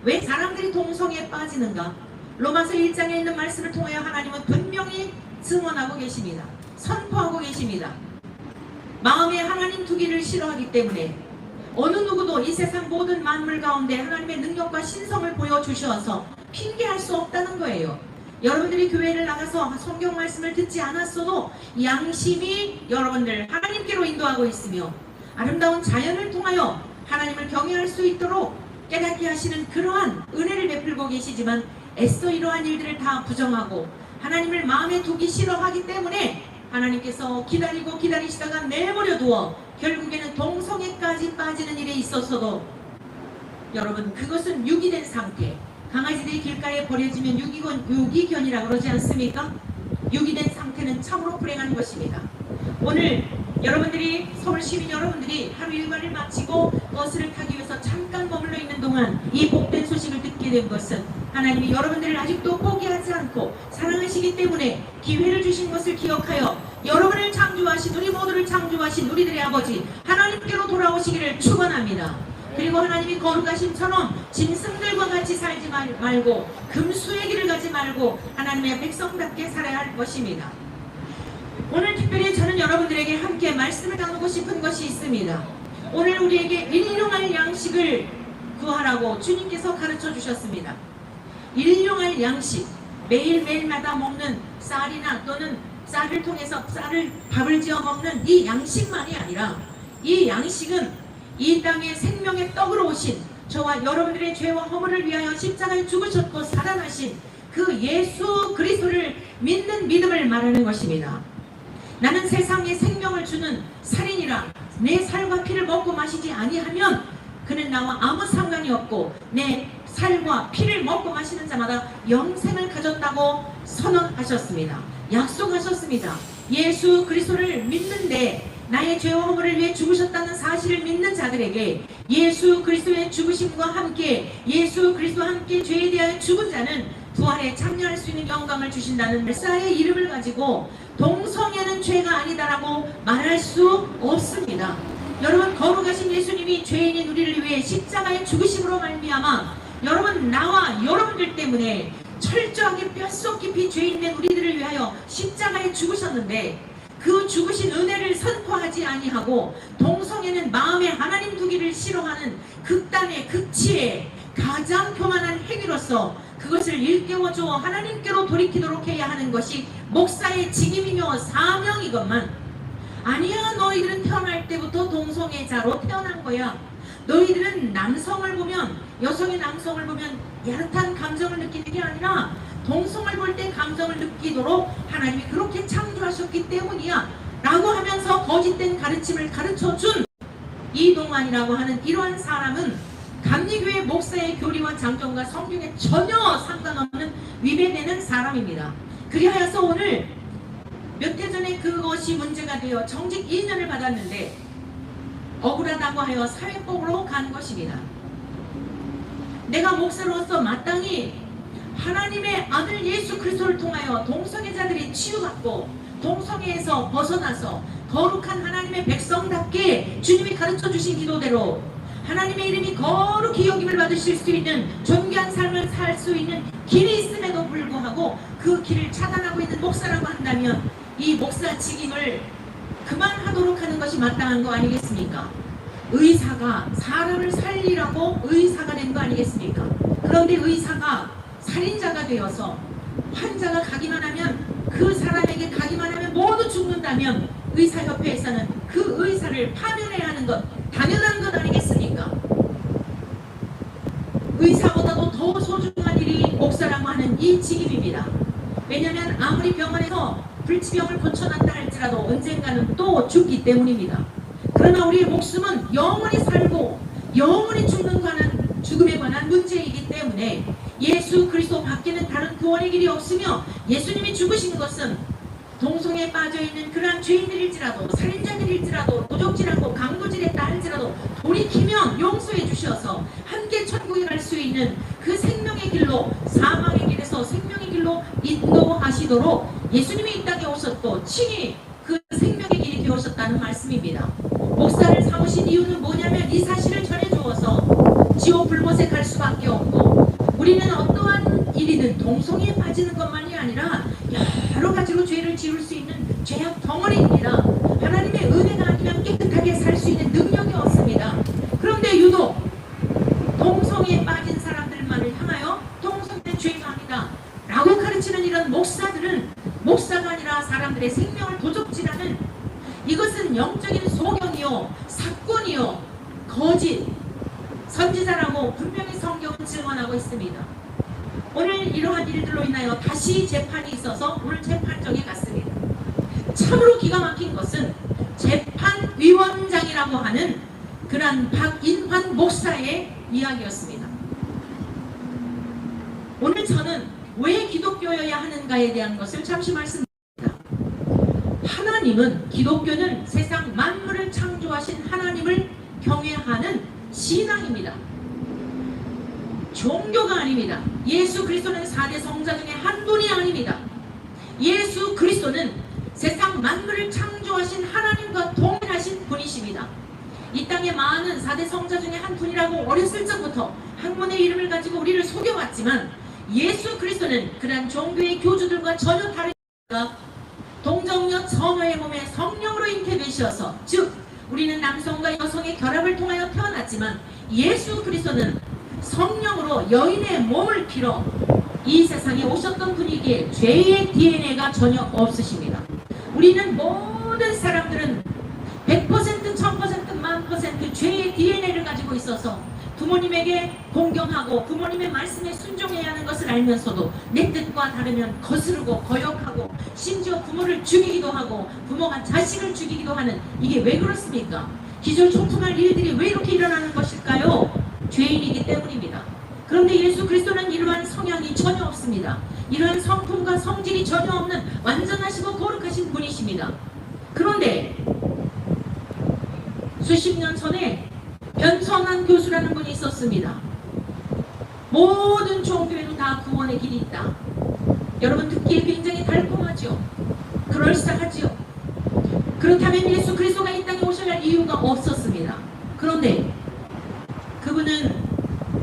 왜 사람들이 동성에 빠지는가? 로마서 1장에 있는 말씀을 통하여 하나님은 분명히 증언하고 계십니다. 선포하고 계십니다. 마음에 하나님 두기를 싫어하기 때문에 어느 누구도 이 세상 모든 만물 가운데 하나님의 능력과 신성을 보여주셔서 핑계할 수 없다는 거예요. 여러분들이 교회를 나가서 성경 말씀을 듣지 않았어도 양심이 여러분들 하나님께로 인도하고 있으며 아름다운 자연을 통하여 하나님을 경외할 수 있도록 깨닫게 하시는 그러한 은혜를 베풀고 계시지만 애써 이러한 일들을 다 부정하고 하나님을 마음에 두기 싫어하기 때문에 하나님께서 기다리고 기다리시다가 내버려 두어 결국에는 동성애까지 빠지는 일에 있어서도 여러분 그것은 유기된 상태. 강아지들이 길가에 버려지면 유기견이라고 그러지 않습니까? 유기된 상태는 참으로 불행한 것입니다. 오늘 여러분들이 서울 시민 여러분들이 하루 일과를 마치고 버스를 타기 위해서 잠깐 머물러 있는 동안 이 복된 소식을 듣게 된 것은 하나님이 여러분들을 아직도 포기하지 않고 사랑하시기 때문에 기회를 주신 것을 기억하여 여러분을 창조하신 우리 모두를 창조하신 우리들의 아버지 하나님께로 돌아오시기를 축원합니다. 그리고 하나님이 거룩하심처럼 짐승들과 같이 살지 말고 금수의 길을 가지 말고 하나님의 백성답게 살아야 할 것입니다. 오늘 특별히 저는 여러분들에게 함께 말씀을 나누고 싶은 것이 있습니다. 오늘 우리에게 일용할 양식을 구하라고 주님께서 가르쳐 주셨습니다. 일용할 양식, 매일매일마다 먹는 쌀이나 또는 쌀을 통해서 밥을 지어 먹는 이 양식만이 아니라 이 양식은 이 땅에 생명의 떡으로 오신 저와 여러분들의 죄와 허물을 위하여 십자가에 죽으셨고 살아나신 그 예수 그리스도를 믿는 믿음을 말하는 것입니다. 나는 세상에 생명을 주는 살인이라 내 살과 피를 먹고 마시지 아니하면 그는 나와 아무 상관이 없고 내 살과 피를 먹고 마시는 자마다 영생을 가졌다고 선언하셨습니다. 약속하셨습니다. 예수 그리스도를 믿는데 나의 죄와 허물을 위해 죽으셨다는 사실을 믿는 자들에게 예수 그리스도의 죽으심과 함께 예수 그리스도와 함께 죄에 대하여 죽은 자는 부활에 참여할 수 있는 영광을 주신다는 메시아의 이름을 가지고 동성애는 죄가 아니다라고 말할 수 없습니다. 여러분 거룩하신 예수님이 죄인인 우리를 위해 십자가의 죽으심으로 말미암아 여러분 나와 여러분들 때문에 철저하게 뼛속 깊이 죄인된 우리들을 위하여 십자가에 죽으셨는데 그 죽으신 은혜를 선포하지 아니하고 동성애는 마음에 하나님 두기를 싫어하는 극단의 극치의 가장 교만한 행위로서 그것을 일깨워줘 하나님께로 돌이키도록 해야 하는 것이 목사의 직임이며 사명이건만 아니야 너희들은 태어날 때부터 동성애자로 태어난 거야. 너희들은 남성을 보면 여성의 남성을 보면 야릇한 감정을 느끼는 게 아니라 동성을 볼 때 감정을 느끼도록 하나님이 그렇게 창조하셨기 때문이야 라고 하면서 거짓된 가르침을 가르쳐준 이동환이라고 하는 이러한 사람은 감리교회 목사의 교리와 장정과 성경에 전혀 상관없는 위배되는 사람입니다. 그리하여서 오늘 몇 해 전에 그것이 문제가 되어 정직 2년을 받았는데 억울하다고 하여 사회법으로 간 것입니다. 내가 목사로서 마땅히 하나님의 아들 예수 그리스도를 통하여 동성애자들이 치유받고 동성애에서 벗어나서 거룩한 하나님의 백성답게 주님이 가르쳐 주신 기도대로 하나님의 이름이 거룩히 여김을 받으실 수 있는 존귀한 삶을 살 수 있는 길이 있음에도 불구하고 그 길을 차단하고 있는 목사라고 한다면 이 목사 직임을 그만하도록 하는 것이 마땅한 거 아니겠습니까? 의사가 사람을 살리라고 의사가 된 거 아니겠습니까? 그런데 의사가 살인자가 되어서 환자가 가기만 하면 그 사람에게 가기만 하면 모두 죽는다면 의사협회에서는 그 의사를 파면해야 하는 것 당연한 것 아니겠습니까? 의사보다도 더 소중한 일이 목사라고 하는 이 직임입니다. 왜냐하면 아무리 병원에서 불치병을 고쳐놨다 할지라도 언젠가는 또 죽기 때문입니다. 그러나 우리의 목숨은 영원히 살고 영원히 죽음에 관한 문제이기 때문에 예수 그리스도 밖에는 다른 구원의 길이 없으며 예수님이 죽으신 것은 동성애에 빠져있는 그러한 죄인들일지라도 살인자들일지라도 도적질하고 강도질했다 할지라도 돌이키면 용서해 주셔서 함께 천국에 갈 수 있는 그 생명의 길로 사망의 길에서 생명의 길로 인도하시도록 예수님이 이 땅에 오셨고 친히 그 생명의 길이 되오셨다는 말씀입니다. 목사를 삼으신 이유는 뭐냐면 이 사실을 전해 주어서 지옥 불못에 갈 수밖에 없고 죄는 동성애에 빠지는 것만이 아니라 여러 가지로 죄를 지을 수 있는 죄악 덩어리입니다. 하나님의 은혜가 아니면 깨끗하게 살 수 있는 능력이 없습니다. 그런데 유독 동성애에 빠진 사람들만을 향하여 동성애는 죄가 아니다 라고 가르치는 이런 목사들은 목사가 아니라 사람들의 생명을 도적질하는, 이것은 영적인 소경이요 사건이요 거짓 선지자라고 분명히 성경은 증언하고 있습니다. 오늘 이러한 일들로 인하여 다시 재판이 있어서 오늘 재판정에 갔습니다. 참으로 기가 막힌 것은 재판위원장이라고 하는 그러한 박인환 목사의 이야기였습니다. 오늘 저는 왜 기독교여야 하는가에 대한 것을 잠시 말씀드립니다. 하나님은, 기독교는 세상 만물을 창조하신 하나님을 경외하는 신앙입니다. 종교가 아닙니다. 예수 그리스도는 4대 성자 중에 한 분이 아닙니다. 예수 그리스도는 세상 만물을 창조하신 하나님과 동일하신 분이십니다. 이 땅에 많은 4대 성자 중에 한 분이라고 어렸을 적부터 학문의 이름을 가지고 우리를 속여왔지만, 예수 그리스도는 그러한 종교의 교주들과 전혀 다르니까 동정녀 처녀의 몸에 성령으로 잉태되셔서, 즉 우리는 남성과 여성의 결합을 통하여 태어났지만 예수 그리스도는 성령으로 여인의 몸을 빌어 이 세상에 오셨던 분이기에 죄의 DNA가 전혀 없으십니다. 우리는 모든 사람들은 100%, 1000%, 1000% 죄의 DNA를 가지고 있어서 부모님에게 공경하고 부모님의 말씀에 순종해야 하는 것을 알면서도 내 뜻과 다르면 거스르고 거역하고 심지어 부모를 죽이기도 하고 부모가 자식을 죽이기도 하는, 이게 왜 그렇습니까? 기절초풍할 일들이 왜 이렇게 일어나는 것일까요? 죄인이기 때문입니다. 그런데 예수 그리스도는 이러한 성향이 전혀 없습니다. 이러한 성품과 성질이 전혀 없는 완전하시고 거룩하신 분이십니다. 그런데 수십 년 전에 변천한 교수라는 분이 있었습니다. 모든 종교에는 다 구원의 길이 있다. 여러분 듣기에 굉장히 달콤하죠. 그럴싸하죠. 그렇다면 예수 그리스도가 이 땅에 오셔야 할 이유가 없었습니다. 그런데 그분은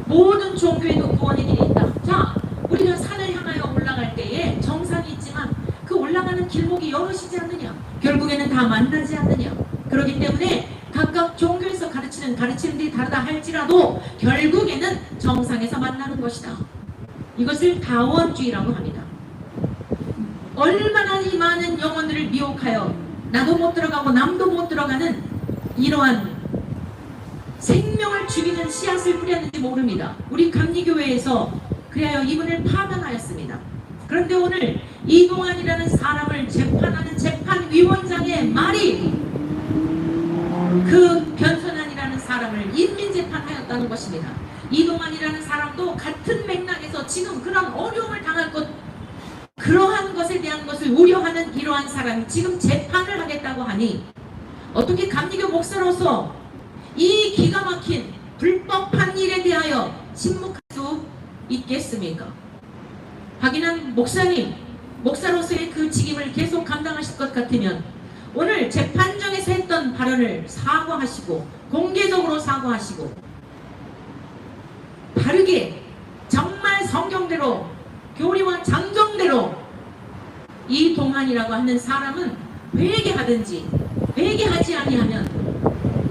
모든 종교에도 구원의 길이 있다. 자, 우리가 산을 향하여 올라갈 때에 정상이 있지만 그 올라가는 길목이 여럿이지 않느냐, 결국에는 다 만나지 않느냐. 그렇기 때문에 각각 종교에서 가르치는 가르침들이 다르다 할지라도 결국에는 정상에서 만나는 것이다. 이것을 다원주의라고 합니다. 얼마나 이 많은 영혼들을 미혹하여 나도 못 들어가고 남도 못 들어가는 이러한 생명을 죽이는 씨앗을 뿌렸는지 모릅니다. 우리 감리교회에서 그리하여 이분을 파면하였습니다. 그런데 오늘 이동환이라는 사람을 재판하는 재판위원장의 말이 그 변선환이라는 사람을 인민재판하였다는 것입니다. 이동환이라는 사람도 같은 맥락에서 지금 그런 어려움을 당할 것, 그러한 것에 대한 것을 우려하는 이러한 사람이 지금 재판을 하겠다고 하니 어떻게 감리교 목사로서 이 기가 막힌 불법한 일에 대하여 침묵할 수 있겠습니까? 박인환 목사님, 목사로서의 그 직임을 계속 감당하실 것 같으면 오늘 재판정에서 했던 발언을 사과하시고 공개적으로 사과하시고 바르게 정말 성경대로 교리와 장정대로 이 동환이라고 하는 사람은 회개하든지, 회개하지 아니하면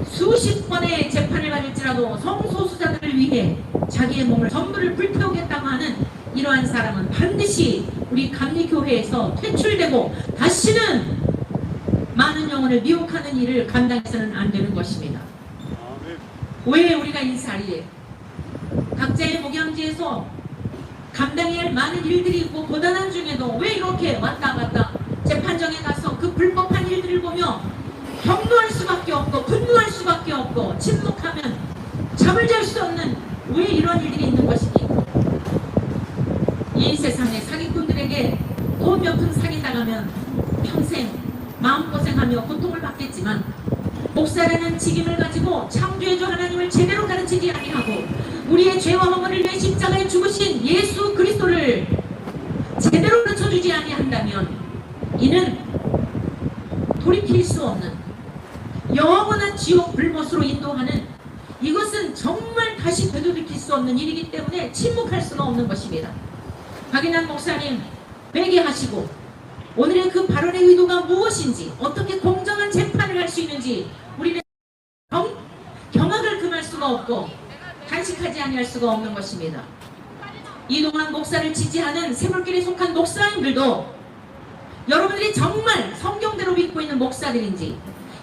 수십 번의 재판을 받을지라도 성소수자들을 위해 자기의 몸을 전부를 불태우겠다고 하는 이러한 사람은 반드시 우리 감리교회에서 퇴출되고 다시는 많은 영혼을 미혹하는 일을 감당해서는 안 되는 것입니다. 왜 우리가 이 자리에 각자의 목양지에서 감당해야 할 많은 일들이 있고 고단한 중에도 왜 이렇게 왔다 갔다 재판정에 가서 그 불법한 일들을 보며 경노할 수밖에 없고 분노할 수밖에 없고 침묵하면 잠을 잘 수 없는 왜 이런 일들이 있는 것입니까? 이 세상에 사기꾼들에게 돈 몇 푼 사기당하면 평생 마음고생하며 고통을 받겠지만 목사라는 직임을 가지고 창조해주 하나님을 제대로 가르치지 아니하고 우리의 죄와 허물을 위해 십자가에 죽으신 예수 그리스도를 제대로 가르쳐주지 아니한다면 이는 돌이킬 수 없는 영원한 지옥 불못으로 인도하는, 이것은 정말 다시 되돌이킬 수 없는 일이기 때문에 침묵할 수가 없는 것입니다. 박인환 목사님 회개하시고 오늘의 그 발언의 의도가 무엇인지, 어떻게 공정한 재판을 할 수 있는지 우리는 경악을 금할 수가 없고 단식하지 아니할 수가 없는 것입니다. 이동환 목사를 지지하는 새물길에 속한 목사님들도 여러분들이 정말 성경대로 믿고 있는 목사들인지,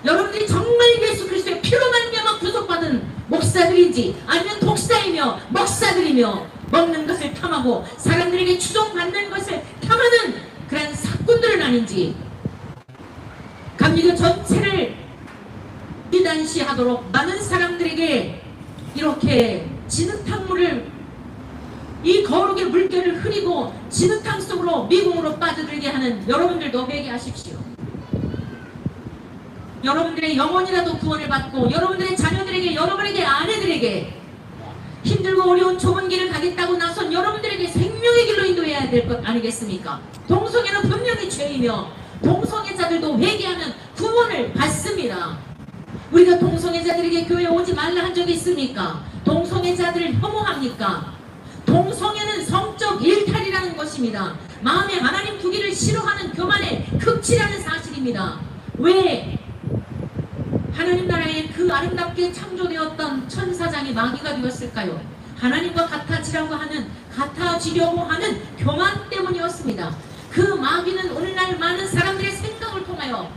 여러분들이 정말 예수 그리스도의 피로 말미암아 구속받은 목사들인지, 아니면 독사이며 목사들이며 먹는 것을 탐하고 사람들에게 추종받는 것을 탐하는 그런 사꾼들은 아닌지, 감리교 전체를 비단시하도록 많은 사람들에게 이렇게 진흙탕물을, 이 거룩의 물결을 흐리고 진흙탕 속으로 미궁으로 빠져들게 하는 여러분들도 회개하십시오. 여러분들의 영혼이라도 구원을 받고 여러분들의 자녀들에게, 여러분에게 아내들에게 힘들고 어려운 좁은 길을 가겠다고 나선 여러분들에게 생명의 길로 인도해야 될 것 아니겠습니까? 동성애는 분명히 죄이며 동성애자들도 회개하면 구원을 받습니다. 우리가 동성애자들에게 교회에 오지 말라 한 적이 있습니까? 동성애자들을 혐오합니까? 동성애는 성적 일탈이라는 것입니다. 마음에 하나님 두기를 싫어하는 교만의 극치라는 사실입니다. 왜 하나님 나라에 그 아름답게 창조되었던 천사장이 마귀가 되었을까요? 하나님과 같아지려고 하는 교만 때문이었습니다. 그 마귀는 오늘날 많은 사람들의 생각을 통하여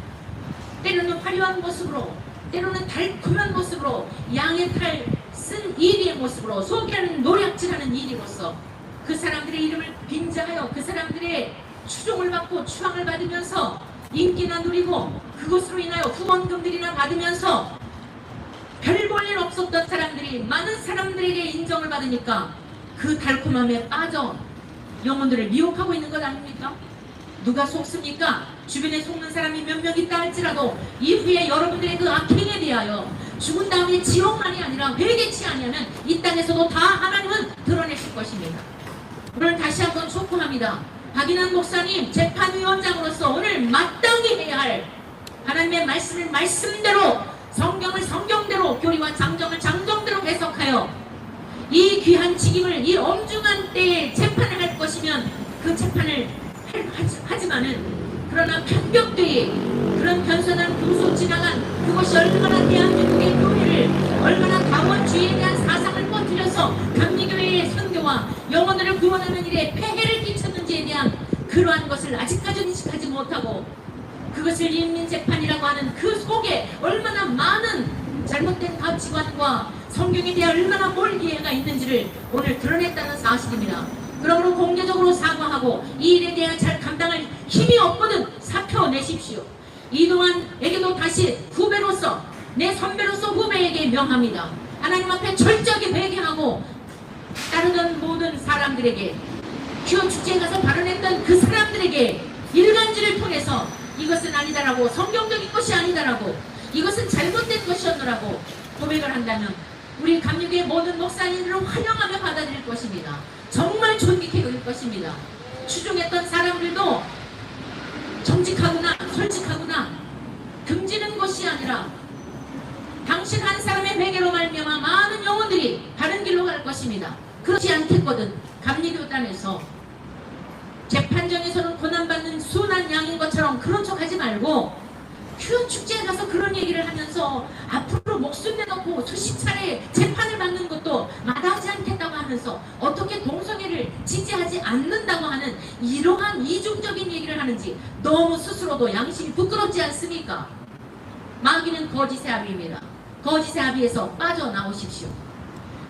때로는 화려한 모습으로, 때로는 달콤한 모습으로, 양의 탈 쓴 이리의 모습으로, 소개하는 노략질하는 이리로서 그 사람들의 이름을 빙자하여 그 사람들의 추종을 받고 추앙을 받으면서 인기나 누리고 그것으로 인하여 후원금들이나 받으면서 별 볼 일 없었던 사람들이 많은 사람들에게 인정을 받으니까 그 달콤함에 빠져 영혼들을 미혹하고 있는 것 아닙니까? 누가 속습니까? 주변에 속는 사람이 몇 명 있다 할지라도 이후에 여러분들의 그 악행에 대하여 죽은 다음에 지옥만이 아니라 회개치 아니하면 이 땅에서도 다 하나님은 드러내실 것입니다. 오늘 다시 한번 촉구합니다. 박인환 목사님 재판위원장으로서 오늘 마땅히 해야 할 하나님의 말씀을 말씀대로, 성경을 성경대로, 교리와 장정을 장정대로 해석하여 이 귀한 직임을 이 엄중한 때에 재판을 할 것이면 그 재판을 하지만은, 그러나 편벽되이 그런 변선한 구속 지나간 그것이 얼마나 대한민국의 교회를, 얼마나 다원주의에 대한 사상을 퍼뜨려서 감리교회의 선교와 영혼을 구원하는 일에 폐해를 끼쳤는지에 대한 그러한 것을 아직까지 인식하지 못하고 그것을 인민재판이라고 하는 그 속에 얼마나 많은 잘못된 가치관과 성경에 대한 얼마나 몰이해가 있는지를 오늘 드러냈다는 사실입니다. 그러므로 공개적으로 사과하고 이 일에 대한 잘 감당할 힘이 없거든 사표 내십시오. 이동환에게도 다시 후배로서, 내 선배로서 후배에게 명합니다. 하나님 앞에 철저하게 회개하고 따르던 모든 사람들에게, 큐어 축제에 가서 발언했던 그 사람들에게 일간지를 통해서 이것은 아니다라고, 성경적인 것이 아니다라고, 이것은 잘못된 것이었노라고 고백을 한다면 우리 감리교의 모든 목사님들은 환영하며 받아들일 것입니다. 정말 존귀케 여길 것입니다. 추종했던 사람들도 정직하구나, 솔직하구나, 금지는 것이 아니라 당신 한 사람의 회개로 말미암아 많은 영혼들이 바른 길로 갈 것입니다. 그렇지 않겠거든 감리교단에서 재판정에서는 고난받는 순한 양인 것처럼 그런 척 하지 말고 큐어 축제에 가서 그런 얘기를 하면서 앞으로 목숨 내놓고 수십 차례 재판을 받는 것도 마다하지 않겠다고 하면서 어떻게 동성애를 지지하지 않는다고 하는 이러한 이중적인 얘기를 하는지 너무 스스로도 양심이 부끄럽지 않습니까? 마귀는 거짓의 아비입니다. 거짓의 아비에서 빠져나오십시오.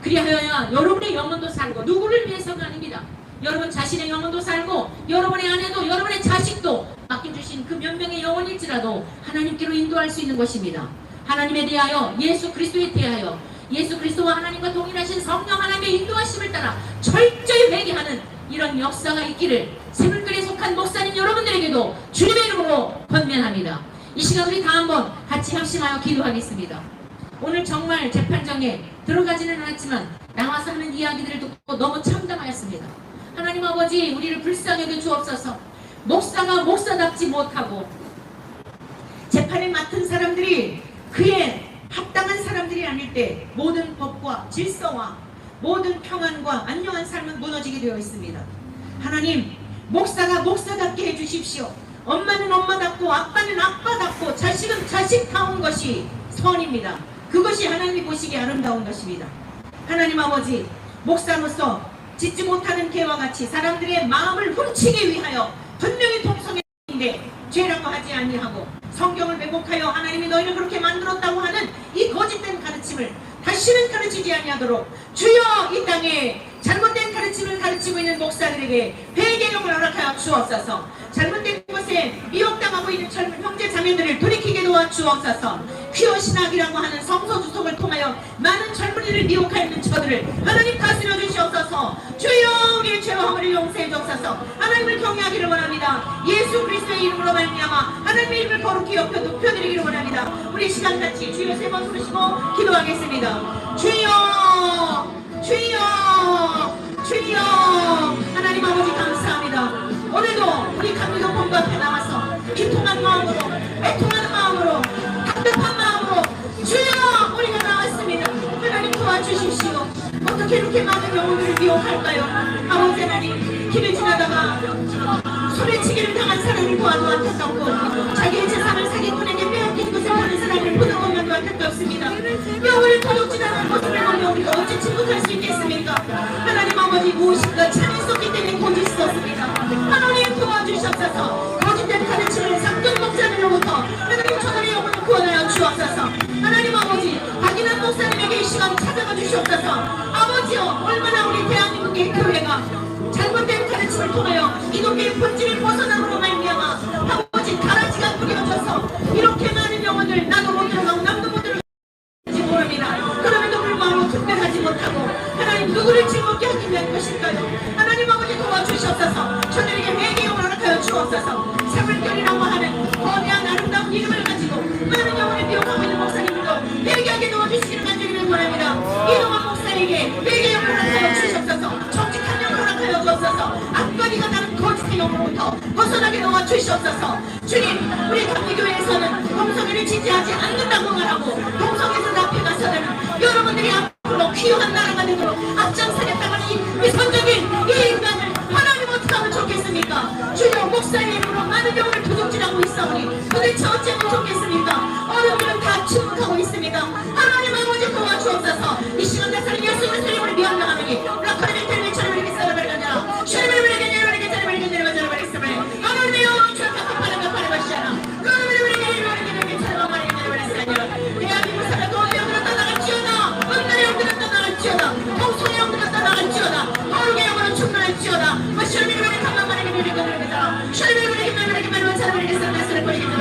그리하여야 여러분의 영혼도 살고, 누구를 위해서가 아닙니다. 여러분 자신의 영혼도 살고 여러분의 아내도 여러분의 자식도 맡겨주신 그 몇 명의 영혼일지라도 하나님께로 인도할 수 있는 것입니다. 하나님에 대하여, 예수 그리스도에 대하여, 예수 그리스도와 하나님과 동일하신 성령 하나님의 인도하심을 따라 철저히 회개하는 이런 역사가 있기를 새물결에 속한 목사님 여러분들에게도 주님의 이름으로 권면합니다. 이 시간 우리 다 한번 같이 합심하여 기도하겠습니다. 오늘 정말 재판정에 들어가지는 않았지만 나와서 하는 이야기들을 듣고 너무 참담하였습니다. 하나님 아버지, 우리를 불쌍히 여겨 주옵소서. 목사가 목사답지 못하고 재판을 맡은 사람들이 그에 합당한 사람들이 아닐 때 모든 법과 질서와 모든 평안과 안녕한 삶은 무너지게 되어 있습니다. 하나님, 목사가 목사답게 해주십시오. 엄마는 엄마답고 아빠는 아빠답고 자식은 자식다운 것이 선입니다. 그것이 하나님이 보시기에 아름다운 것입니다. 하나님 아버지, 목사로서 짓지 못하는 개와 같이 사람들의 마음을 훔치기 위하여 분명히 통성했는데 죄라고 하지 아니하고 성경을 왜곡하여 하나님이 너희를 그렇게 만들었다고 하는 이 거짓된 가르침을 다시는 가르치지 아니하도록 주여 이 땅에 잘못된 가르침을 가르치고 있는 목사들에게 회개력을 허락하여 주옵소서. 잘못된 것에 미혹당하고 있는 젊은 형제 자매들을 돌이키게 도와 주옵소서. 퀴어 신학이라고 하는 성서 주석을 통하여 많은 젊은이를 미혹하는 저들을 하나님 다스려 주시옵소서. 주여 우리의 죄와 허물을 용서해 주옵소서. 하나님을 경외하기를 원합니다. 예수 그리스도의 이름으로 말미암아 하나님의 이름을 거룩히 여겨 높여드리기를 원합니다. 우리 시간 같이 주여 세 번 부르시고 기도하겠습니다. 주여, 주여, 주여. 하나님 아버지 감사합니다. 오늘도 우리 감리교 본부 앞에 나와서 기통한 마음으로, 애통하는 마음으로, 답답한 마음으로 주여 우리가 나왔습니다. 하나님 도와주십시오. 어떻게 이렇게 많은 영혼들을 미혹할까요? 아버지 하나님, 길을 지나다가 소리치기를 당한 사람을 보아도 안타깝고 자기의 재산을 사기꾼에게 빼앗긴 것을 보는 사람을 보는 것만도 안타깝습니다. 영혼을 도둑질하는 모습을 보며 우리가 어찌 침묵할 수 있겠습니까? 하나님 아버지, 무엇인가 참을 수 없기 때문에 고질 수 없습니다. 하나님 도와주시옵소서. 거짓된 가르침을 상전 목사님으로부터 하나님 저들의 영혼을 구원하여 주옵소서. 하나님 아버지, 박인환 목사님에게 이 시간 찾아가 주시옵소서. 아버지여, 얼마나 우리 대한민국의 교회가 잘못된 가르침을 통하여 기독교의 본질을 벗어남으로 말미암아 아버지 가라지가 뿌려져서 이렇게 많은 영혼을 나도 못 들어가고 남도 못 들어가지 모릅니다. 그럼에도 불구하고 분별하지 못하고 하나님 누구를 즐겁게 하기 위한 것일까요? 하나님 아버지 도와주시옵소서. 저들에게 회개용을 허락하여 주옵소서. 사물결이라고 하는 거대한 아름다운 이름을 가지고 많은 영혼을 미혹하고 있는 목사님들도 회개하게 도와주시기를 간절히 원합니다. 이동환 목사에게 회개용을 허락하여 주시옵소서. 정직한 영을 허락하여 주옵소서. 앞가리가 나는 거짓의 영으로부터 벗어나게 도와주시옵소서. 주님, 우리 감리교회에서는 동성애를 지지하지 않는다고 말하고 동성애자 앞에 가서는 여러분들이 앞으로 귀한 나라가 되도록 앞장서겠다는 이 위선적인 이 인간을 하나님 어떻게 하면 좋겠습니까? 주여, 목사의 이름으로 많은 영혼을 도둑질하고 있사오니 도대체 어찌하면 좋겠습니까? 어려움을 다 침묵하고 있습니다. 하나님 아버지 도와주옵소서. 이 시간 나사는 예수님의 소리를 미안하노니 라카르를 때문에 저를 이렇게 썰어버리겠냐 슈리를 버리겠냐 이렇게 저를 저러버리겠으면 하나님이여 저렇게 파라가 파라바시아나 그러면 우리가 이렇게 저러버리겠냐 대한민국 사람 돈이 영들은 떠나갈지어다 은날의 영들은 떠나갈지어다 홍성의 영들은 떠나갈지어다 거룩의 영으로 충만할지어다 슈리를 버리게 감만만하게 버리겠다 슈리를 버리게 말만 저러버리겠으면 나스를 버리겠다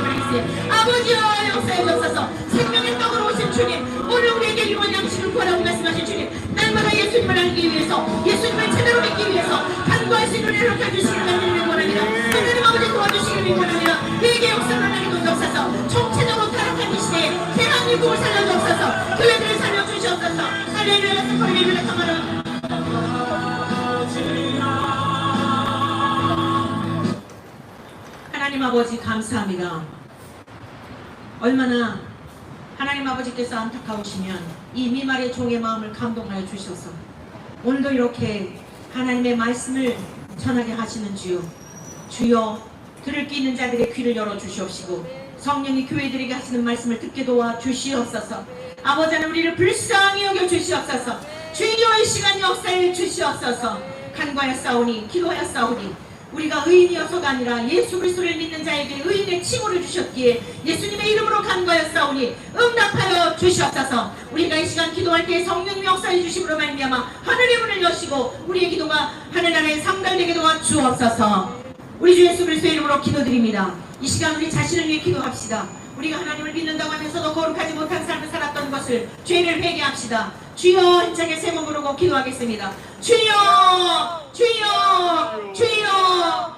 아버지여 역사에 주옵소서. 생명의 떡으로 오신 주님, 오늘 우리에게 일원 양식을 구하라고 말씀하신 주님, 날마다 예수님을 알기 위해서, 예수님을 제대로 믿기 위해서 간구할 수 있는 은혜를 허락해 주시기를 간절히 원합니다. 하나님 아버지 도와주시기를 원합니다. 회개 역사를 하나님 도와주옵소서. 총체적으로 타락한 이 시대에 대한민국을 살려주옵소서. 교회들을 살려주시옵소서. 할렐루야, 할렐루야, 감사합니다. 하나님 아버지 감사합니다. 얼마나 하나님 아버지께서 안타까우시면 이 미말의 종의 마음을 감동하여 주셔서 오늘도 이렇게 하나님의 말씀을 전하게 하시는 주요, 주여 들을 귀 있는 자들의 귀를 열어 주시옵시고 성령이 교회들에게 하시는 말씀을 듣게 도와 주시옵소서. 아버지 하나님, 우리를 불쌍히 여겨 주시옵소서. 주여 이 시간 역사해 주시옵소서. 간구하였사오니 기도하였사오니 우리가 의인이어서가 아니라 예수 그리스도를 믿는 자에게 의인의 칭호를 주셨기에 예수님의 이름으로 간구하였사오니 응답하여 주시옵소서. 우리가 이 시간 기도할 때 성령님이 역사해 주심으로 말미암아 하늘의 문을 여시고 우리의 기도가 하늘나라에 상달되게 도와 주옵소서. 우리 주 예수 그리스도의 이름으로 기도드립니다. 이 시간 우리 자신을 위해 기도합시다. 우리가 하나님을 믿는다고 하면서도 거룩하지 못한 삶을 살았던 것을 죄를 회개합시다. 주여 힘차게 세 번 부르고 기도하겠습니다. 주여, 주여, 주여.